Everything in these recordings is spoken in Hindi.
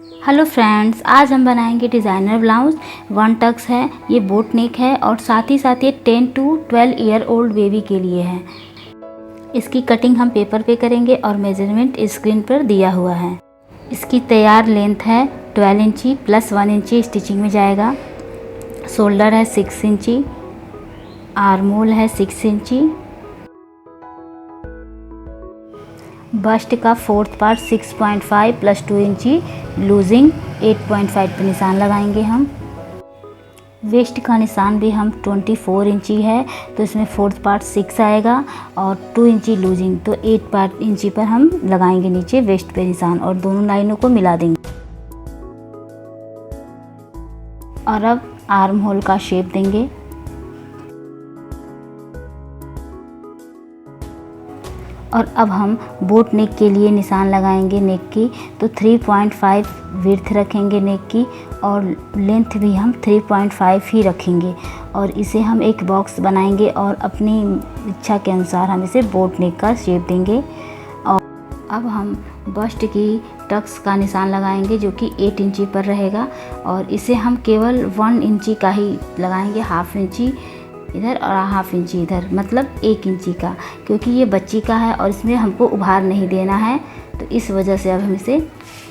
हेलो फ्रेंड्स, आज हम बनाएंगे डिज़ाइनर ब्लाउज़। वन टक्स है, ये बोट नेक है और साथ ही साथ ये 10 to 12 ईयर ओल्ड बेबी के लिए है। इसकी कटिंग हम पेपर पे करेंगे और मेजरमेंट स्क्रीन पर दिया हुआ है। इसकी तैयार लेंथ है 12 इंची प्लस 1 इंची स्टिचिंग में जाएगा। शोल्डर है 6 इंची, आर्म होल है 6 इंची, बस्ट का फोर्थ पार्ट 6.5 प्लस 2 इंची लूजिंग 8.5 पे निशान लगाएंगे हम। वेस्ट का निशान भी हम 24 इंची है, तो इसमें फोर्थ पार्ट 6 आएगा और 2 इंची लूजिंग, तो 8 इंची पर हम लगाएंगे नीचे वेस्ट पे निशान और दोनों लाइनों को मिला देंगे। और अब आर्म होल का शेप देंगे। और अब हम बोट नेक के लिए निशान लगाएंगे नेक की, तो 3.5 विड्थ रखेंगे नेक की और लेंथ भी हम 3.5 ही रखेंगे। और इसे हम एक बॉक्स बनाएंगे और अपनी इच्छा के अनुसार हम इसे बोट नेक का शेप देंगे। और अब हम बस्ट की टक्स का निशान लगाएंगे जो कि 8 इंची पर रहेगा और इसे हम केवल 1 इंची का ही लगाएंगे, हाफ इंची इधर और हाफ इंची इधर, मतलब 1 इंची का, क्योंकि ये बच्ची का है और इसमें हमको उभार नहीं देना है, तो इस वजह से अब हम इसे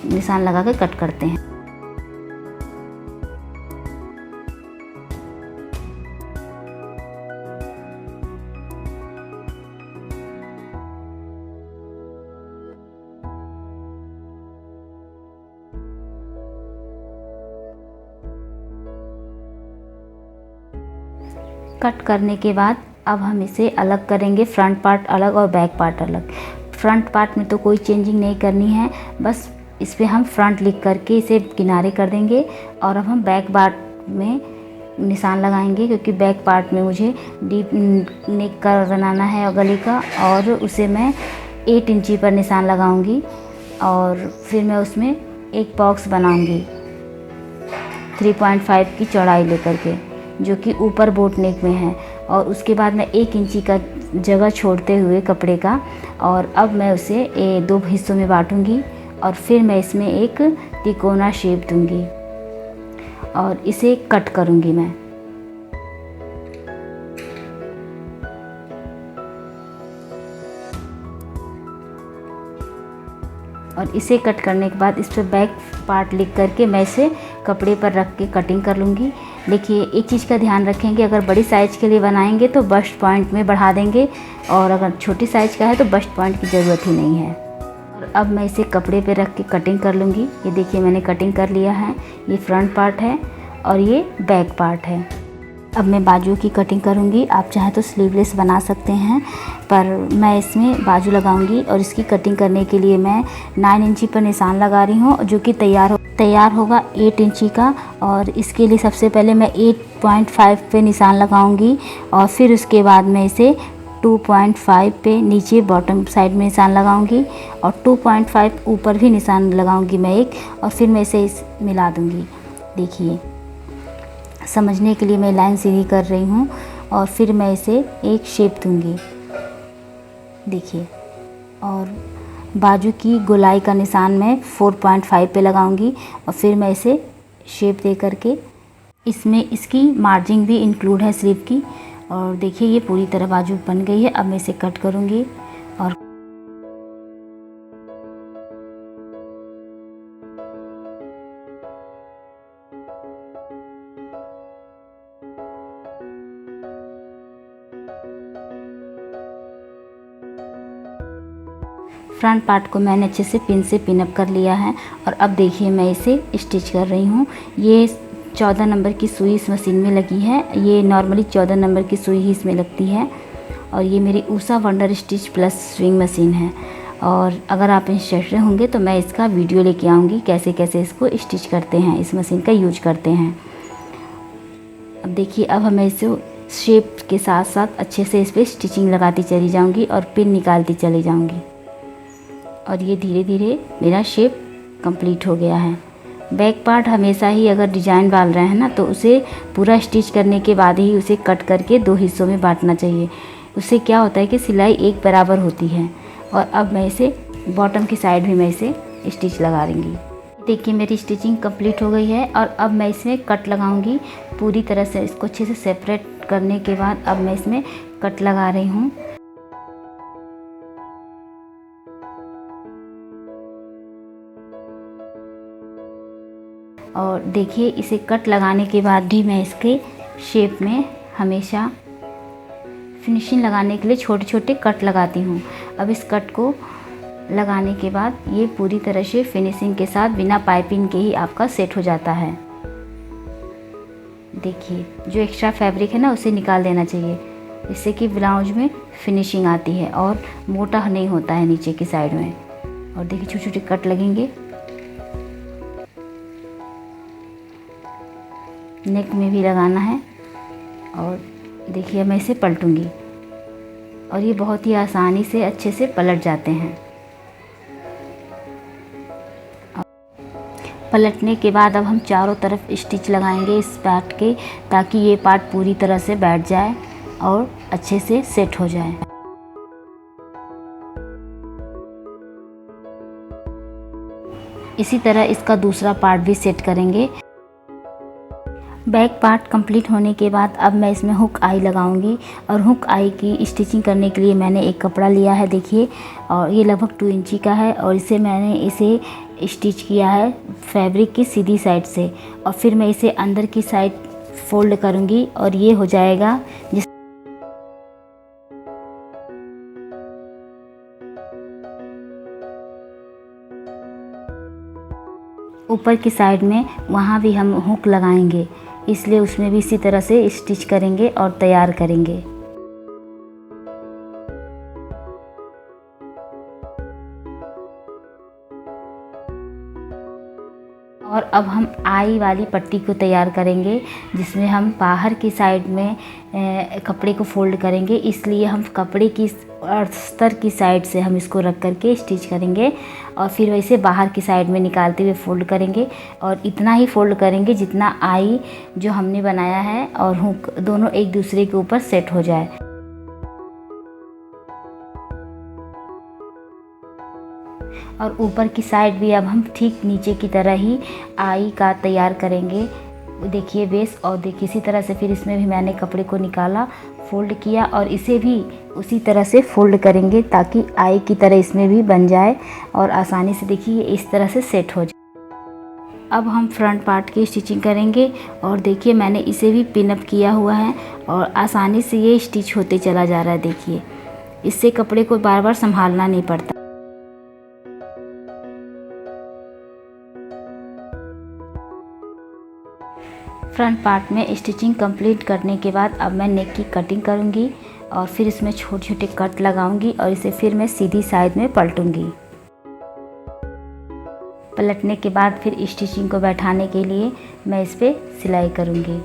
निशान लगा कर कट करते हैं। कट करने के बाद अब हम इसे अलग करेंगे, फ्रंट पार्ट अलग और बैक पार्ट अलग। फ्रंट पार्ट में तो कोई चेंजिंग नहीं करनी है, बस इस पर हम फ्रंट लिख करके इसे किनारे कर देंगे। और अब हम बैक पार्ट में निशान लगाएंगे, क्योंकि बैक पार्ट में मुझे डीप नेक का बनाना है और गले का, और उसे मैं 8 इंची पर निशान लगाऊंगी और फिर मैं उसमें एक बॉक्स बनाऊंगी 3.5 की चौड़ाई लेकर के, जो कि ऊपर बोट नेक में है। और उसके बाद मैं 1 इंची का जगह छोड़ते हुए कपड़े का, और अब मैं उसे 2 हिस्सों में बांटूंगी और फिर मैं इसमें एक तिकोना शेप दूंगी और इसे कट करूंगी मैं। और इसे कट करने के बाद इस पर बैक पार्ट लिख करके मैं इसे कपड़े पर रख के कटिंग कर लूँगी। देखिए, एक चीज़ का ध्यान रखेंगे, अगर बड़ी साइज़ के लिए बनाएंगे तो बस्ट पॉइंट में बढ़ा देंगे, और अगर छोटी साइज़ का है तो बस्ट पॉइंट की ज़रूरत ही नहीं है। और अब मैं इसे कपड़े पे रख के कटिंग कर लूँगी। ये देखिए, मैंने कटिंग कर लिया है। ये फ्रंट पार्ट है और ये बैक पार्ट है। अब मैं बाजू की कटिंग करूँगी। आप चाहे तो स्लीवलेस बना सकते हैं, पर मैं इसमें बाजू लगाऊंगी। और इसकी कटिंग करने के लिए मैं 9 इंची पर निशान लगा रही हूँ, जो कि तैयार होगा 8 इंची का। और इसके लिए सबसे पहले मैं 8.5 पे निशान लगाऊंगी और फिर उसके बाद मैं इसे 2.5 पे नीचे बॉटम साइड में निशान लगाऊंगी और 2.5 ऊपर भी निशान लगाऊंगी मैं एक, और फिर मैं इसे मिला दूँगी। देखिए, समझने के लिए मैं लाइन सीधी कर रही हूँ और फिर मैं इसे एक शेप दूंगी। देखिए, और बाजू की गोलाई का निशान मैं 4.5 पे लगाऊंगी और फिर मैं इसे शेप दे करके इसमें इसकी मार्जिंग भी इंक्लूड है स्लीव की। और देखिए, ये पूरी तरह बाजू बन गई है। अब मैं इसे कट करूँगी और फ्रंट पार्ट को मैंने अच्छे से पिन से पिनअप कर लिया है। और अब देखिए, मैं इसे स्टिच कर रही हूँ। ये 14 नंबर की सुई इस मशीन में लगी है। ये नॉर्मली 14 नंबर की सुई ही इसमें लगती है। और ये मेरी Usha wonder stitch plus sewing machine है। और अगर आप इंटरेस्टेड होंगे तो मैं इसका वीडियो लेके आऊँगी, कैसे कैसे इसको स्टिच करते हैं, इस मशीन का यूज करते हैं। अब देखिए, अब हमें इसे शेप के साथ साथ अच्छे से इस पर स्टिचिंग लगाती चली जाऊँगी और पिन निकालती चली जाऊँगी। और ये धीरे धीरे मेरा शेप कंप्लीट हो गया है। बैक पार्ट हमेशा ही अगर डिजाइन डाल रहे हैं ना, तो उसे पूरा स्टिच करने के बाद ही उसे कट करके 2 हिस्सों में बांटना चाहिए। उससे क्या होता है कि सिलाई एक बराबर होती है। और अब मैं इसे बॉटम की साइड भी मैं इसे स्टिच लगा दूँगी। देखिए मेरी स्टिचिंग कंप्लीट हो गई है और अब मैं इसमें कट लगाऊंगी। पूरी तरह से इसको अच्छे से सेपरेट करने के बाद अब मैं इसमें कट लगा रही हूँ। और देखिए इसे कट लगाने के बाद भी मैं इसके शेप में हमेशा फिनिशिंग लगाने के लिए छोटे छोटे कट लगाती हूँ। अब इस कट को लगाने के बाद ये पूरी तरह से फिनिशिंग के साथ बिना पाइपिंग के ही आपका सेट हो जाता है। देखिए जो एक्स्ट्रा फैब्रिक है ना उसे निकाल देना चाहिए, इससे कि ब्लाउज में फिनिशिंग आती है और मोटा नहीं होता है नीचे की साइड में। और देखिए छोटे छोटे कट लगेंगे। नेक में भी लगाना है। और देखिए मैं इसे पलटूंगी और ये बहुत ही आसानी से अच्छे से पलट जाते हैं। पलटने के बाद अब हम चारों तरफ स्टिच लगाएंगे इस पार्ट के, ताकि ये पार्ट पूरी तरह से बैठ जाए और अच्छे से सेट हो जाए। इसी तरह इसका दूसरा पार्ट भी सेट करेंगे। बैक पार्ट कंप्लीट होने के बाद अब मैं इसमें हुक आई लगाऊंगी। और हुक आई की स्टिचिंग करने के लिए मैंने एक कपड़ा लिया है देखिए, और ये लगभग 2 इंची का है। और मैंने इसे स्टिच किया है फैब्रिक की सीधी साइड से, और फिर मैं इसे अंदर की साइड फोल्ड करूंगी और ये हो जाएगा। जिस ऊपर की साइड में वहाँ भी हम हुक लगाएंगे, इसलिए उसमें भी इसी तरह से स्टिच करेंगे और तैयार करेंगे। और अब हम आई वाली पट्टी को तैयार करेंगे, जिसमें हम बाहर की साइड में कपड़े को फोल्ड करेंगे। इसलिए हम कपड़े की अस्तर की साइड से हम इसको रख करके स्टिच करेंगे और फिर वैसे बाहर की साइड में निकालते हुए फोल्ड करेंगे। और इतना ही फोल्ड करेंगे जितना आई जो हमने बनाया है और हुक दोनों एक दूसरे के ऊपर सेट हो जाए। और ऊपर की साइड भी अब हम ठीक नीचे की तरह ही आई का तैयार करेंगे। देखिए बेस, और देखिए इसी तरह से फिर इसमें भी मैंने कपड़े को निकाला, फोल्ड किया और इसे भी उसी तरह से फोल्ड करेंगे ताकि आई की तरह इसमें भी बन जाए और आसानी से देखिए इस तरह से सेट हो जाए। अब हम फ्रंट पार्ट की स्टिचिंग करेंगे और देखिए मैंने इसे भी पिनअप किया हुआ है और आसानी से ये स्टिच होते चला जा रहा है। देखिए इससे कपड़े को बार बार संभालना नहीं पड़ता। फ्रंट पार्ट में स्टिचिंग कंप्लीट करने के बाद अब मैं नेक की कटिंग करूंगी और फिर इसमें छोटे छोटे कट लगाऊंगी और इसे फिर मैं सीधी साइड में पलटूंगी। पलटने के बाद फिर स्टिचिंग को बैठाने के लिए मैं इस पर सिलाई करूंगी।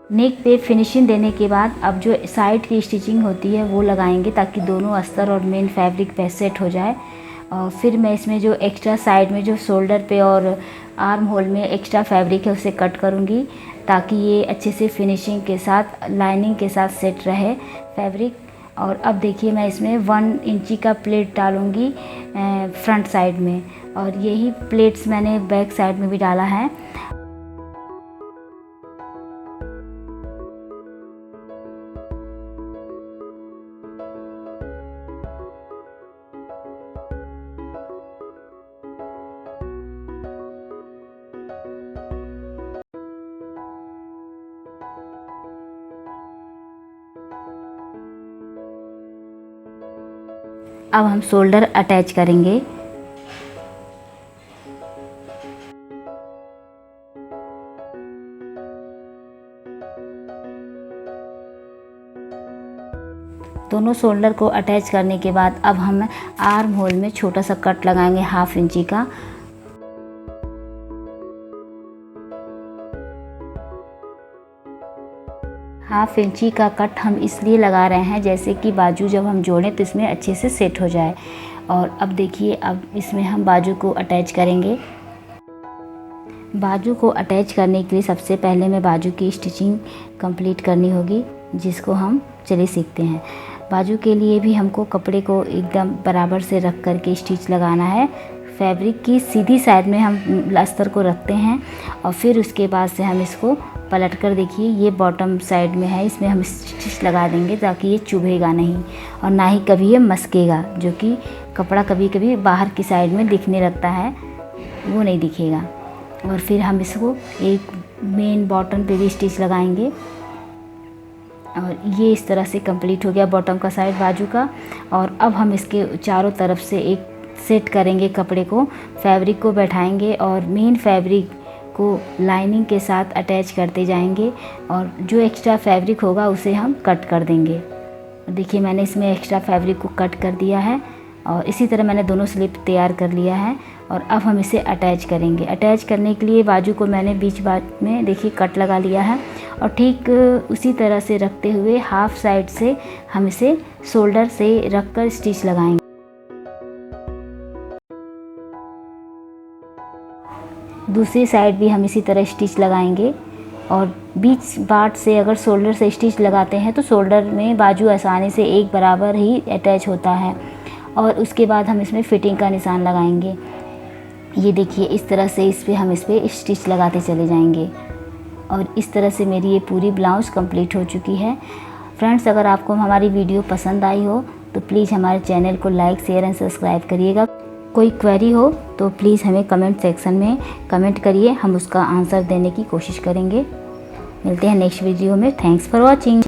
नेक पे फिनिशिंग देने के बाद अब जो साइड की स्टिचिंग होती है वो लगाएंगे ताकि दोनों अस्तर और मेन फैब्रिक पे सेट हो जाए। और फिर मैं इसमें जो एक्स्ट्रा साइड में जो शोल्डर पे और आर्म होल में एक्स्ट्रा फैब्रिक है उसे कट करूँगी ताकि ये अच्छे से फिनिशिंग के साथ लाइनिंग के साथ सेट रहे फैब्रिक। और अब देखिए मैं इसमें 1 इंची का प्लेट डालूँगी फ्रंट साइड में, और यही प्लेट्स मैंने बैक साइड में भी डाला है। अब हम शोल्डर अटैच करेंगे। दोनों शोल्डर को अटैच करने के बाद अब हम आर्म होल में छोटा सा कट लगाएंगे 1/2 इंची का। हाफ इंची का कट हम इसलिए लगा रहे हैं जैसे कि बाजू जब हम जोड़ें तो इसमें अच्छे से सेट हो जाए। और अब देखिए, अब इसमें हम बाजू को अटैच करेंगे। बाजू को अटैच करने के लिए सबसे पहले मैं बाजू की स्टिचिंग कंप्लीट करनी होगी, जिसको हम चलिए सीखते हैं। बाजू के लिए भी हमको कपड़े को एकदम बराबर से रख कर के स्टिच लगाना है। फैब्रिक की सीधी साइड में हम अस्तर को रखते हैं और फिर उसके बाद से हम इसको पलट कर, देखिए ये बॉटम साइड में है, इसमें हम स्टिच लगा देंगे ताकि ये चुभेगा नहीं और ना ही कभी ये मस्केगा, जो कि कपड़ा कभी कभी बाहर की साइड में दिखने लगता है, वो नहीं दिखेगा। और फिर हम इसको एक मेन बॉटम पे भी स्टिच लगाएंगे और ये इस तरह से कंप्लीट हो गया बॉटम का साइड बाजू का। और अब हम इसके चारों तरफ से एक सेट करेंगे कपड़े को, फैब्रिक को बैठाएंगे और मेन फैब्रिक को लाइनिंग के साथ अटैच करते जाएंगे और जो एक्स्ट्रा फैब्रिक होगा उसे हम कट कर देंगे। देखिए मैंने इसमें एक्स्ट्रा फैब्रिक को कट कर दिया है और इसी तरह मैंने दोनों स्लिप तैयार कर लिया है। और अब हम इसे अटैच करेंगे। अटैच करने के लिए बाजू को मैंने बीच बात में देखिए कट लगा लिया है और ठीक उसी तरह से रखते हुए हाफ साइड से हम इसे शोल्डर से रख कर स्टिच लगाएंगे। दूसरी साइड भी हम इसी तरह स्टिच लगाएंगे और बीच बाट से अगर शोल्डर से स्टिच लगाते हैं तो शोल्डर में बाजू आसानी से एक बराबर ही अटैच होता है। और उसके बाद हम इसमें फिटिंग का निशान लगाएंगे। ये देखिए इस तरह से इस पर स्टिच लगाते चले जाएंगे और इस तरह से मेरी ये पूरी ब्लाउज़ कंप्लीट हो चुकी है। फ्रेंड्स, अगर आपको हमारी वीडियो पसंद आई हो तो प्लीज़ हमारे चैनल को लाइक, शेयर एंड सब्सक्राइब करिएगा। कोई क्वेरी हो तो प्लीज़ हमें कमेंट सेक्शन में कमेंट करिए, हम उसका आंसर देने की कोशिश करेंगे। मिलते हैं नेक्स्ट वीडियो में। Thanks for watching.